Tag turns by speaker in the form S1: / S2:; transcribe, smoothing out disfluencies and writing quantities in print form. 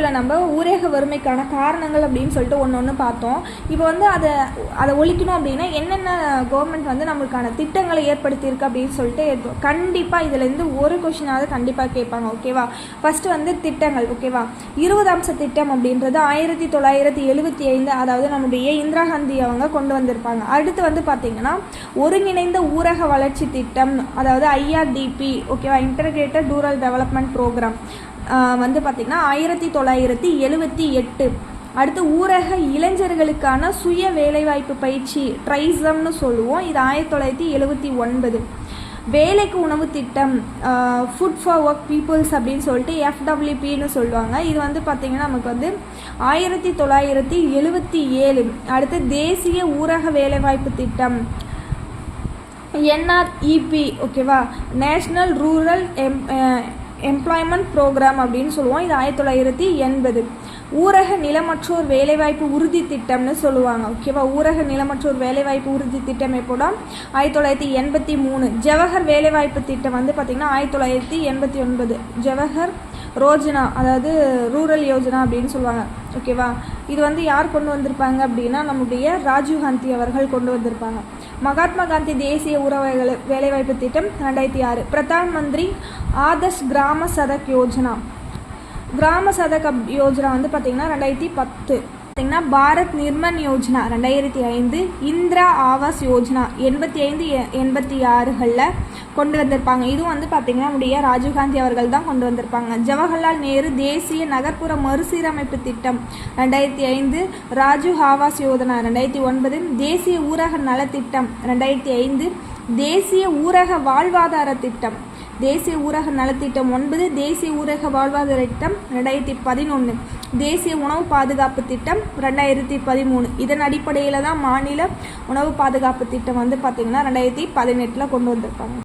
S1: வீடியோவில் நம்ம ஊரக வறுமைக்கான காரணங்கள் அப்படின்னு சொல்லிட்டு ஒன்று பார்த்தோம். இப்போ வந்து அதை ஒழிக்கணும் அப்படின்னா என்னென்ன கவர்மெண்ட் வந்து நம்மளுக்கான திட்டங்களை ஏற்படுத்தியிருக்கு அப்படின்னு சொல்லிட்டு கண்டிப்பாக இதுலேருந்து ஒரு கொஷினாவது கண்டிப்பாக கேட்பாங்க. ஓகேவா? ஃபஸ்ட்டு வந்து திட்டங்கள். ஓகேவா? 20 அம்ச திட்டம் அப்படின்றது 1975 அதாவது நம்முடைய இந்திரா காந்தி அவங்க கொண்டு வந்திருப்பாங்க. அடுத்து வந்து பார்த்திங்கன்னா ஒருங்கிணைந்த ஊரக வளர்ச்சி திட்டம், அதாவது IRDP. ஓகேவா? இன்டகிரேட்டட் ரூரல் டெவலப்மெண்ட் ப்ரோக்ராம் வந்து பார்த்திங்கன்னா 1978. அடுத்து ஊரக இளைஞர்களுக்கான சுய வேலைவாய்ப்பு பயிற்சி ட்ரைசம்னு சொல்லுவோம், இது 1979. வேலைக்கு உணவு திட்டம் ஃபுட் ஃபார் ஒர்க் பீப்புள்ஸ் அப்படின்னு சொல்லிட்டு FWPன்னு சொல்லுவாங்க, இது வந்து பார்த்திங்கன்னா நமக்கு வந்து 1977. அடுத்து தேசிய ஊரக வேலைவாய்ப்பு திட்டம் NREP. ஓகேவா? நேஷ்னல் ரூரல் எம்ப்ளாய்மெண்ட் ப்ரோக்ராம் அப்படின்னு சொல்லுவோம், இது 1980. ஊரக நிலமற்றோர் வேலைவாய்ப்பு உறுதி திட்டம்னு சொல்லுவாங்க. ஓகேவா? ஊரக நிலமற்றோர் வேலைவாய்ப்பு உறுதி திட்டம் எப்போனா 1983. ஜவஹர் வேலைவாய்ப்பு திட்டம் வந்து பார்த்திங்கன்னா 1989. ஜவஹர் ரோஜனா, அதாவது ரூரல் யோஜனா அப்படின்னு சொல்லுவாங்க. ஓகேவா? இது வந்து யார் கொண்டு வந்திருப்பாங்க அப்படின்னா நம்முடைய ராஜீவ்காந்தி அவர்கள் கொண்டு வந்திருப்பாங்க. மகாத்மா காந்தி தேசிய ஊரக வேலைவாய்ப்பு திட்டம் 2006. பிரதான் மந்திரி ஆதர்ஷ் கிராம சதக் யோஜனா, கிராம சதக் யோஜனா வந்து பார்த்திங்கன்னா 2010. பார்த்திங்கன்னா பாரத் நிர்மன் யோஜனா 2005. இந்திரா ஆவாஸ் யோஜனா 85, 86களில் கொண்டு வந்திருப்பாங்க. இதுவும் வந்து பார்த்திங்கன்னா நம்முடைய ராஜீவ்காந்தி அவர்கள் தான் கொண்டு வந்திருப்பாங்க. ஜவஹர்லால் நேரு தேசிய நகர்ப்புற மறுசீரமைப்பு திட்டம் 2005. ராஜீவ் ஆவாஸ் யோஜனா 2009. தேசிய ஊரக நலத்திட்டம் 2005. தேசிய ஊரக வாழ்வாதார திட்டம், தேசிய ஊரக நலத்திட்டம் 9. தேசிய ஊரக வாழ்வாதார திட்டம் 2011. தேசிய உணவு பாதுகாப்பு திட்டம் 2013. இதன் அடிப்படையில் தான் மாநில உணவு பாதுகாப்பு திட்டம் வந்து பார்த்திங்கன்னா 2018 கொண்டு வந்திருப்பாங்க.